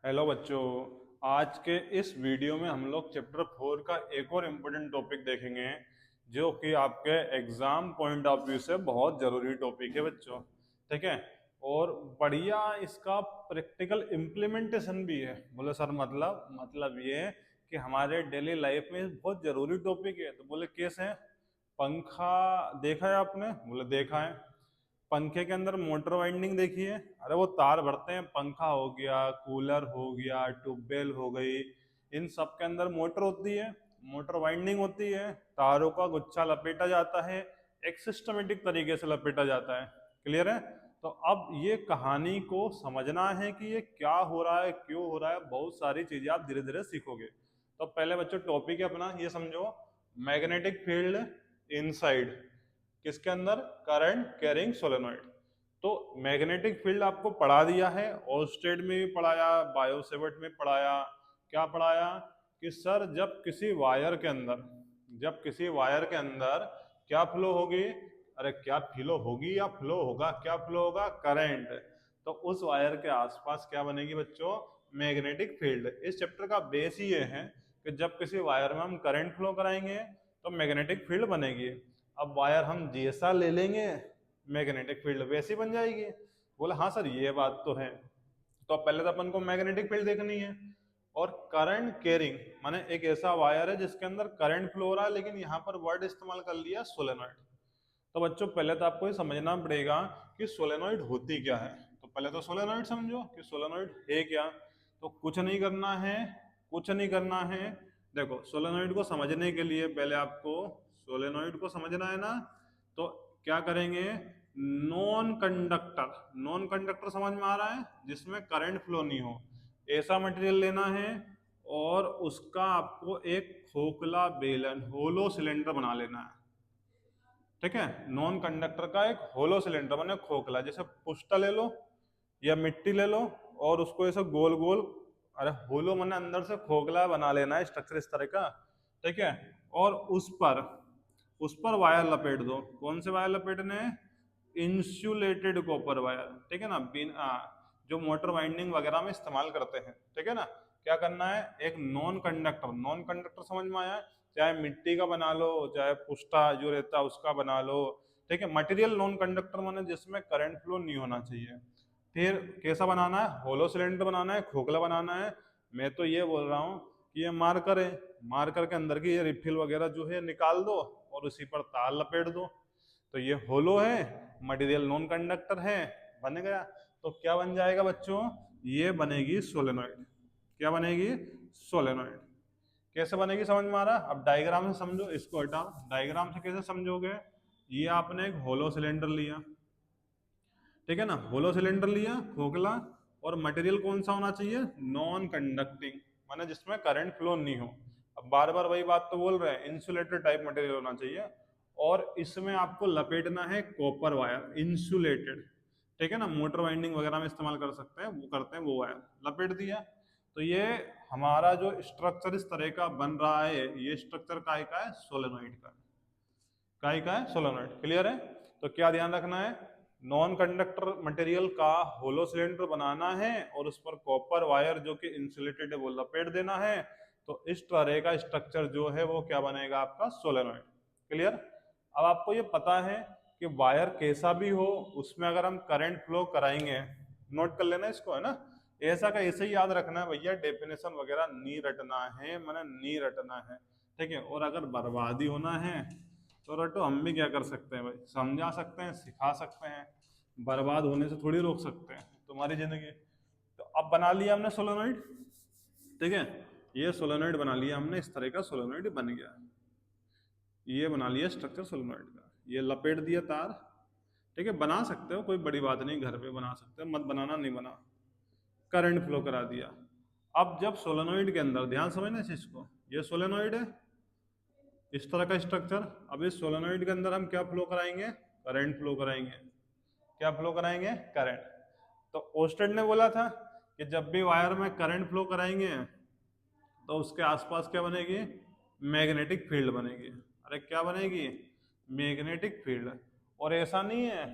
Hello बच्चों। आज के इस वीडियो में हम लोग चैप्टर 4 का एक और इम्पोर्टेंट टॉपिक देखेंगे जो कि आपके एग्जाम पॉइंट ऑफ व्यू से बहुत ज़रूरी टॉपिक है बच्चों। ठीक है। और बढ़िया इसका प्रैक्टिकल इम्प्लीमेंटेशन भी है। बोले सर मतलब ये कि हमारे डेली लाइफ में बहुत ज़रूरी टॉपिक है। तो बोले कैसे? पंखा देखा है आपने? बोले देखा है। पंखे के अंदर मोटर वाइंडिंग देखी है? अरे वो तार भरते हैं, पंखा हो गया, कूलर हो गया, ट्यूबवेल हो गई, इन सब के अंदर मोटर होती है, मोटर वाइंडिंग होती है, तारों का गुच्छा लपेटा जाता है, एक सिस्टमेटिक तरीके से लपेटा जाता है। क्लियर है? तो अब ये कहानी को समझना है कि ये क्या हो रहा है, क्यों हो रहा है, बहुत सारी चीजें आप धीरे धीरे सीखोगे। तो पहले बच्चों टॉपिक है अपना, ये समझो। मैग्नेटिक फील्ड इनसाइड किसके अंदर? Current carrying solenoid. तो मैग्नेटिक फील्ड आपको पढ़ा दिया है, ओस्टेड में भी पढ़ाया, बायोसेवर्ट में पढ़ाया। क्या पढ़ाया? कि सर जब किसी वायर के अंदर क्या फ्लो होगी? अरे क्या फ्लो होगी या फ्लो होगा? क्या फ्लो होगा? करंट। तो उस वायर के आसपास क्या बनेगी बच्चों? Magnetic field. इस चैप्टर का बेस ही ये है कि जब किसी वायर में हम करंट फ्लो कराएंगे तो मैग्नेटिक फील्ड बनेगी। अब वायर हम जैसा ले लेंगे मैग्नेटिक फील्ड वैसी बन जाएगी। बोला हाँ सर ये बात तो है। तो पहले तो अपन को मैग्नेटिक फील्ड देखनी है। और करंट कैरिंग माने एक ऐसा वायर है जिसके अंदर करंट फ्लो हो रहा है, लेकिन यहाँ पर वर्ड इस्तेमाल कर लिया सोलेनोइड। तो बच्चों पहले तो आपको ये समझना पड़ेगा कि सोलेनोइड होती क्या है। तो पहले तो सोलेनोइड समझो कि सोलेनोइड है क्या। तो कुछ नहीं करना है। देखो सोलेनोइड को समझने के लिए पहले आपको सोलेनोइड को समझना है ना। तो क्या करेंगे? नॉन कंडक्टर समझ में आ रहा है जिसमें करंट फ्लो नहीं हो, ऐसा मटेरियल लेना है। और उसका आपको एक खोखला बेलन होलो सिलेंडर बना लेना है। ठीक है। नॉन कंडक्टर का एक होलो सिलेंडर बने खोखला, जैसे पुष्टा ले लो या मिट्टी ले लो और उसको ऐसे गोल गोल, अरे होलो मैंने अंदर से खोखला बना लेना है, स्ट्रक्चर इस तरह का। ठीक है। और उस पर वायर लपेट दो। कौन से वायर लपेटने हैं? Insulated copper wire. ठीक है ना, जो मोटर वाइंडिंग वगैरह में इस्तेमाल करते हैं। ठीक है ना। क्या करना है? एक नॉन कंडक्टर समझ में आया? चाहे मिट्टी का बना लो, चाहे पुष्टा जो रहता है उसका बना लो। ठीक है। मटेरियल नॉन कंडक्टर माने जिसमें करंट फ्लो नहीं होना चाहिए। फिर कैसा बनाना है? होलो सिलेंडर बनाना है, खोखला बनाना है। मैं तो ये बोल रहा हूँ कि ये मार्कर है, मार्कर के अंदर की ये रिफिल वगैरह जो है निकाल दो और उसी पर तार लपेट दो। तो ये होलो है, मटेरियल नॉन कंडक्टर है, बन गया। तो क्या बन जाएगा बच्चों? ये बनेगी सोलेनोइड। क्या बनेगी? सोलेनोइड। कैसे बनेगी समझ में आ रहा है? अब डायग्राम से समझो, इसको हटाओ। डायग्राम से कैसे समझोगे? ये आपने एक होलो सिलेंडर लिया, ठीक है ना, होलो सिलेंडर लिया खोखला। और मटेरियल कौन सा होना चाहिए? नॉन कंडक्टिंग, माने जिसमें करंट फ्लो नहीं हो। अब बार बार वही बात तो बोल रहे हैं, इंसुलेटेड टाइप मटेरियल होना चाहिए। और इसमें आपको लपेटना है कॉपर वायर, इंसुलेटेड। ठीक है ना, मोटर वाइंडिंग वगैरह में इस्तेमाल कर सकते हैं, वो करते हैं वो वायर लपेट दिया। तो ये हमारा जो स्ट्रक्चर इस तरह का बन रहा है, ये स्ट्रक्चर काय का है? सोलेनोइड का। काय का है? सोलेनोइड। क्लियर है? तो क्या ध्यान रखना है? नॉन कंडक्टर मटेरियल का होलो सिलेंडर बनाना है और उस पर कॉपर वायर जो कि इंसुलेटेड है वो लपेट देना है। तो इस तरह का स्ट्रक्चर जो है वो क्या बनेगा? आपका सोलेनोइड। क्लियर? अब आपको ये पता है कि वायर कैसा भी हो उसमें अगर हम करंट फ्लो कराएंगे, नोट कर लेना इसको, है ना। ऐसा का ऐसे ही याद रखना है भैया, डेफिनेशन वगैरह नहीं रटना है, मैंने नहीं रटना है। ठीक है। और अगर बर्बादी होना है तो रटो, हम भी क्या कर सकते हैं भाई, समझा सकते हैं, सिखा सकते हैं, बर्बाद होने से थोड़ी रोक सकते हैं तुम्हारी जिंदगी। तो अब बना लिया हमने सोलेनोइड। ठीक है। ये सोलेनोइड बना लिया हमने, इस तरह का सोलेनोइड बन गया। ये बना लिया स्ट्रक्चर सोलेनोइड का, ये लपेट दिया तार। ठीक है। बना सकते हो, कोई बड़ी बात नहीं, घर पे बना सकते हो, मत बनाना नहीं बना। करंट फ्लो करा दिया। अब जब सोलेनोइड के अंदर, ध्यान समझना इस चीज को, ये सोलेनोइड है, इस तरह का स्ट्रक्चर। अब इस सोलेनोइड के अंदर हम क्या फ्लो कराएंगे? करंट फ्लो कराएंगे। क्या फ्लो कराएंगे? करंट। तो ओस्टेड ने बोला था कि जब भी वायर में करंट फ्लो कराएंगे तो उसके आसपास क्या बनेगी? मैग्नेटिक फील्ड बनेगी। अरे क्या बनेगी? Magnetic field. और ऐसा नहीं है,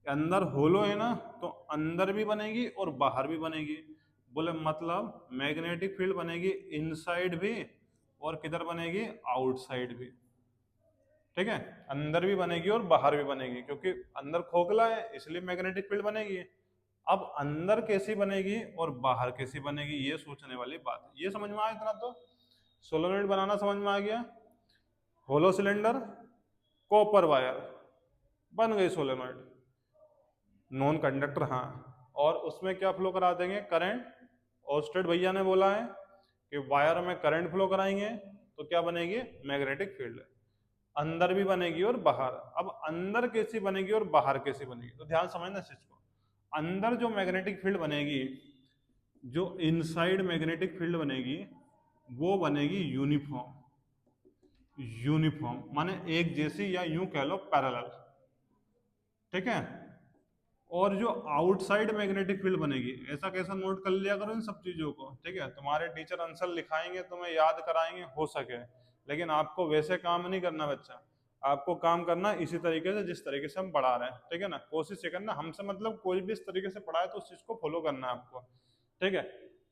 अंदर होलो है ना, तो अंदर भी बनेगी और बाहर भी बनेगी, बोले मतलब मैग्नेटिक फील्ड बनेगी इनसाइड भी और किधर बनेगी, आउटसाइड भी। ठीक है, अंदर भी बनेगी और बाहर भी बनेगी, क्योंकि अंदर खोखला है इसलिए मैग्नेटिक फील्ड बनेगी। अब अंदर कैसी बनेगी और बाहर कैसी बनेगी, ये सोचने वाली बात है। ये समझ में आया इतना तो? सोलेनोइड बनाना समझ में आ गया। होलो सिलेंडर, कॉपर वायर, बन गई सोलेनोइड। नॉन कंडक्टर, हाँ, और उसमें क्या फ्लो करा देंगे, करंट। ओस्टेड भैया ने बोला है कि वायर में करंट फ्लो कराएंगे तो क्या बनेगी, मैग्नेटिक फील्ड। अंदर भी बनेगी और बाहर। अब अंदर कैसी बनेगी और बाहर कैसी बनेगी, तो ध्यान समझना इस चीज को। अंदर जो मैग्नेटिक फील्ड बनेगी, जो इनसाइड मैग्नेटिक फील्ड बनेगी, वो बनेगी यूनिफॉर्म। यूनिफॉर्म माने एक जैसी, या यूं कह लो पैरेलल। ठीक है, और जो आउटसाइड मैग्नेटिक फील्ड बनेगी, ऐसा कैसा नोट कर लिया करो इन सब चीजों को। ठीक है, तुम्हारे टीचर आंसर लिखाएंगे, तुम्हें याद कराएंगे हो सके, लेकिन आपको वैसे काम नहीं करना बच्चा। आपको काम करना इसी तरीके से जिस तरीके से हम पढ़ा रहे हैं। ठीक है ना, कोशिश ये करना हमसे मतलब कोई भी इस तरीके से पढ़ाए तो उस चीज को फॉलो करना है आपको। ठीक है,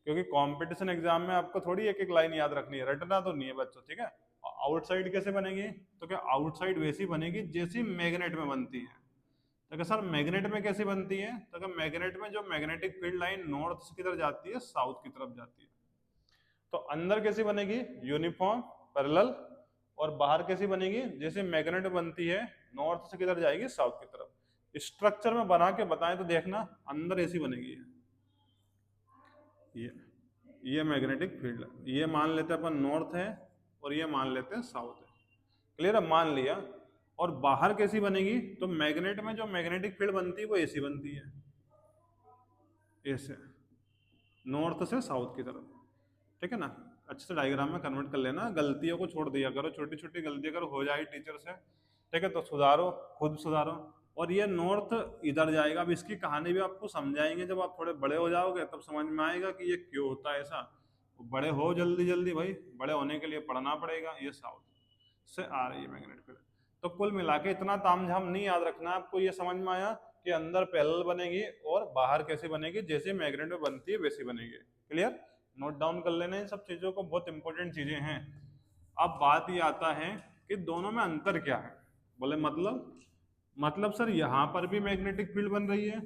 क्योंकि कंपटीशन एग्जाम में आपको थोड़ी एक एक लाइन याद रखनी है, रटना तो नहीं है बच्चों। ठीक है, आउटसाइड कैसे बनेगी, तो क्या आउटसाइड वैसी बनेगी जैसी मैग्नेट में बनती है। तो क्या सर मैग्नेट में कैसी बनती है, तो क्या मैग्नेट में जो मैग्नेटिक फील्ड लाइन नॉर्थ की तरफ जाती है, साउथ की तरफ जाती है। तो अंदर कैसी बनेगी, यूनिफॉर्म पैरेलल, और बाहर कैसी बनेगी, जैसे मैग्नेट बनती है नॉर्थ से किधर जाएगी, साउथ की तरफ। स्ट्रक्चर में बना के बताएं तो देखना, अंदर ऐसी बनेगी। ये मैग्नेटिक फील्ड, ये मान लेते हैं अपन नॉर्थ है और ये मान लेते हैं साउथ है। क्लियर है, मान लिया। और बाहर कैसी बनेगी, तो मैग्नेट में जो मैग्नेटिक फील्ड बनती है वो ऐसी बनती है, ऐसे नॉर्थ से साउथ की तरफ। ठीक है ना, अच्छे से डायग्राम में कन्वर्ट कर लेना, गलतियों को छोड़ दिया करो, छोटी छोटी गलती अगर हो जाए टीचर से, ठीक है, तो सुधारो, खुद सुधारो। और ये नॉर्थ इधर जाएगा। अब इसकी कहानी भी आपको समझाएंगे, जब आप थोड़े बड़े हो जाओगे तब समझ में आएगा कि ये क्यों होता है ऐसा। बड़े हो जल्दी जल्दी भाई, बड़े होने के लिए पढ़ना पड़ेगा। ये साउथ से आ रही है मैग्नेट फील्ड। तो कुल मिला के इतना तामझाम नहीं याद रखना, आपको ये समझ में आया कि अंदर पैरेलल बनेगी और बाहर कैसे बनेगी, जैसे मैग्नेट में बनती है वैसी बनेगी। क्लियर, नोट डाउन कर लेना इन सब चीजों को, बहुत इंपॉर्टेंट चीजें हैं। अब बात ये आता है कि दोनों में अंतर क्या है। बोले मतलब सर यहाँ पर भी मैग्नेटिक फील्ड बन रही है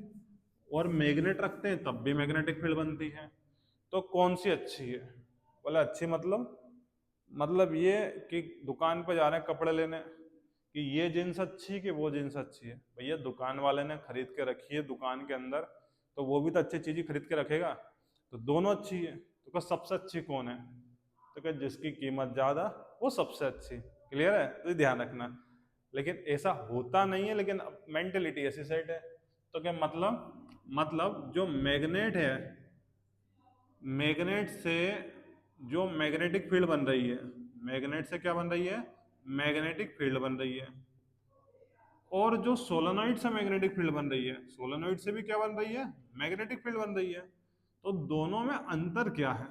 और मैग्नेट रखते हैं तब भी मैग्नेटिक फील्ड बनती है, तो कौन सी अच्छी है। बोले अच्छी मतलब ये कि दुकान पर जा रहे हैं कपड़े लेने, कि ये जींस अच्छी कि वो जींस अच्छी है। भैया दुकान वाले ने खरीद के रखी है दुकान के अंदर, तो वो भी तो अच्छी चीज ही खरीद के रखेगा, तो दोनों अच्छी है। तो क्या सबसे अच्छी कौन है, तो क्या जिसकी कीमत ज्यादा वो सबसे अच्छी। क्लियर है, तो ध्यान रखना। लेकिन ऐसा होता नहीं है, लेकिन मेंटेलिटी ऐसी साइड है। तो क्या मतलब जो मैग्नेट है, मैग्नेट से जो मैग्नेटिक फील्ड बन रही है, मैग्नेट से क्या बन रही है, मैग्नेटिक फील्ड बन रही है। और जो सोलेनोइड से मैग्नेटिक फील्ड बन रही है, सोलेनोइड से भी क्या बन रही है, मैग्नेटिक फील्ड बन रही है। तो दोनों में अंतर क्या है,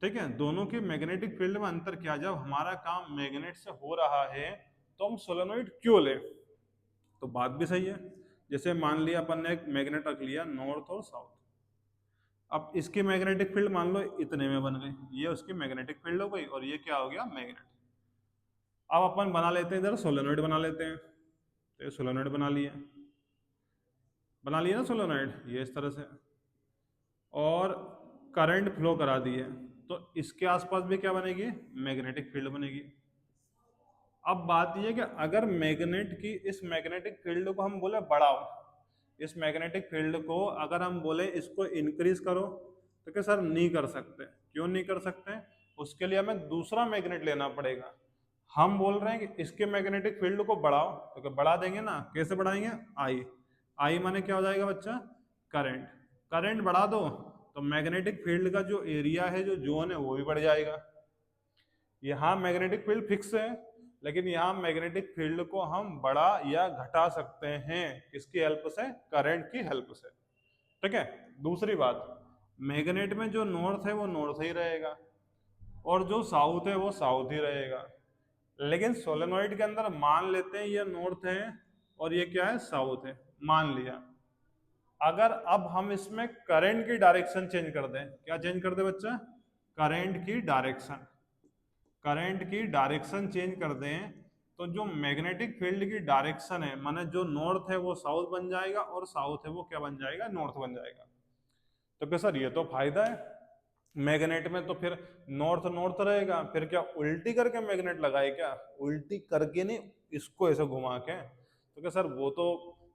ठीक है, दोनों के मैग्नेटिक फील्ड में अंतर क्या। जब हमारा काम मैग्नेट से हो रहा है तो हम सोलेनोइड क्यों ले, तो बात भी सही है। जैसे मान लिया अपन ने एक मैग्नेट रख लिया नॉर्थ और साउथ, अब इसकी मैग्नेटिक फील्ड मान लो इतने में बन गई, ये उसकी मैग्नेटिक फील्ड हो गई और ये क्या हो गया, मैग्नेट। अब अपन बना लेते हैं इधर सोलेनोइड बना लेते हैं, तो ये सोलेनोइड बना लिया ना सोलेनोइड, ये इस तरह से, और करंट फ्लो करा दिए, तो इसके आसपास भी क्या बनेगी, मैग्नेटिक फील्ड बनेगी। अब बात यह है कि अगर मैग्नेट की इस मैग्नेटिक फील्ड को हम बोले बढ़ाओ, इस मैग्नेटिक फील्ड को अगर हम बोले इसको इंक्रीज करो, तो क्या सर नहीं कर सकते। क्यों नहीं कर सकते, उसके लिए हमें दूसरा मैग्नेट लेना पड़ेगा। हम बोल रहे हैं कि इसके मैग्नेटिक फील्ड को बढ़ाओ, तो क्या बढ़ा देंगे ना, कैसे बढ़ाएंगे, आई माने क्या हो जाएगा बच्चा, करंट बढ़ा दो तो मैग्नेटिक फील्ड का जो एरिया है, जो जोन है, वो भी बढ़ जाएगा। यहाँ मैग्नेटिक फील्ड फिक्स है, लेकिन यहाँ मैग्नेटिक फील्ड को हम बढ़ा या घटा सकते हैं, किसकी हेल्प से, करंट की हेल्प से। ठीक है, दूसरी बात, मैग्नेट में जो नॉर्थ है वो नॉर्थ ही रहेगा और जो साउथ है वो साउथ ही रहेगा। लेकिन सोलेनोइड के अंदर मान लेते हैं ये नॉर्थ है और ये क्या है, साउथ है, मान लिया। अगर अब हम इसमें करंट की डायरेक्शन चेंज कर दें, क्या चेंज कर दें बच्चा, करंट की डायरेक्शन, करंट की डायरेक्शन चेंज कर दें तो जो मैग्नेटिक फील्ड की डायरेक्शन है, माने जो नॉर्थ है वो साउथ बन जाएगा और साउथ है वो क्या बन जाएगा, नॉर्थ बन जाएगा। तो क्या सर ये तो फायदा है, मैग्नेट में तो फिर नॉर्थ नॉर्थ रहेगा, फिर क्या उल्टी करके मैग्नेट लगाए क्या, उल्टी करके नहीं, इसको ऐसे घुमा के। तो क्या सर वो तो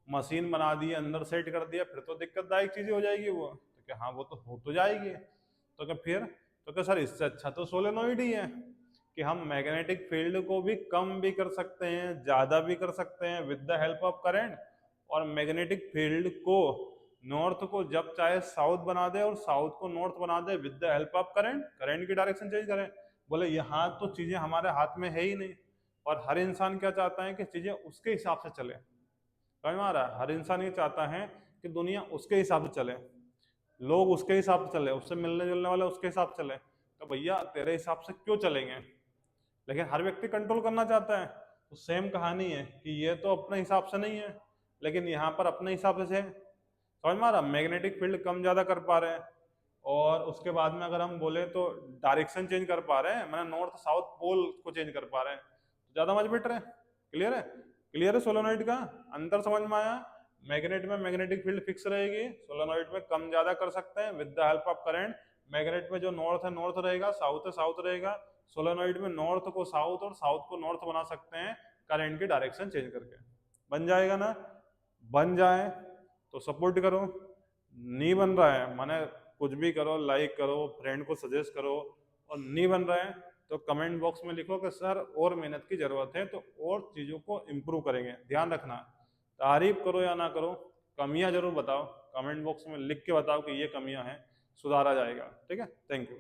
मशीन बना दी अंदर सेट कर दिया, फिर तो दिक्कतदायक चीजें हो जाएगी वो। तो क्या हाँ वो तो हो तो जाएगी, तो क्या फिर, तो क्या सर इससे अच्छा तो सोलेनोइड ही है कि हम मैग्नेटिक फील्ड को भी कम भी कर सकते हैं, ज्यादा भी कर सकते हैं with the help of current, और मैग्नेटिक फील्ड को नॉर्थ को जब चाहे साउथ बना दे और साउथ को नॉर्थ बना दे with the help of current, current की डायरेक्शन चेंज करें। बोले यहाँ तो चीजें हमारे हाथ में है ही नहीं, और हर इंसान क्या चाहता है कि चीजें उसके हिसाब से चले, समझ में आ रहा है, हर इंसान ये चाहता है कि दुनिया उसके हिसाब से चले, लोग उसके हिसाब से चले, उससे मिलने जुलने वाले उसके हिसाब से चले। तो भैया तेरे हिसाब से क्यों चलेंगे, लेकिन हर व्यक्ति कंट्रोल करना चाहता है। तो सेम कहानी है कि ये तो अपने हिसाब से नहीं है, लेकिन यहाँ पर अपने हिसाब से है, समझ में आ रहा, मैग्नेटिक फील्ड कम ज्यादा कर पा रहे हैं, और उसके बाद में अगर हम बोले तो डायरेक्शन चेंज कर पा रहे हैं, मैंने नॉर्थ साउथ पोल को चेंज कर पा रहे हैं, तो ज्यादा मच बेटर है। क्लियर है, क्लियर है, सोलोनॉइड का अंतर समझ में आया। मैग्नेट में मैग्नेटिक फील्ड फिक्स रहेगी, सोलोनॉइड में कम ज्यादा कर सकते हैं with the help of current. Magnet में जो नॉर्थ है नॉर्थ रहेगा, साउथ है साउथ रहेगा, सोलोनॉइड में नॉर्थ को साउथ और साउथ को नॉर्थ बना सकते हैं करंट की डायरेक्शन चेंज करके। बन जाएगा ना, बन जाए तो सपोर्ट करो, नहीं बन रहा है माने कुछ भी करो, लाइक करो, फ्रेंड को सजेस्ट करो, और नहीं बन रहा है तो कमेंट बॉक्स में लिखो कि सर और मेहनत की जरूरत है, तो और चीजों को इम्प्रूव करेंगे। ध्यान रखना, तारीफ करो या ना करो, कमियां जरूर बताओ, कमेंट बॉक्स में लिख के बताओ कि ये कमियां हैं, सुधारा जाएगा। ठीक है, थैंक यू।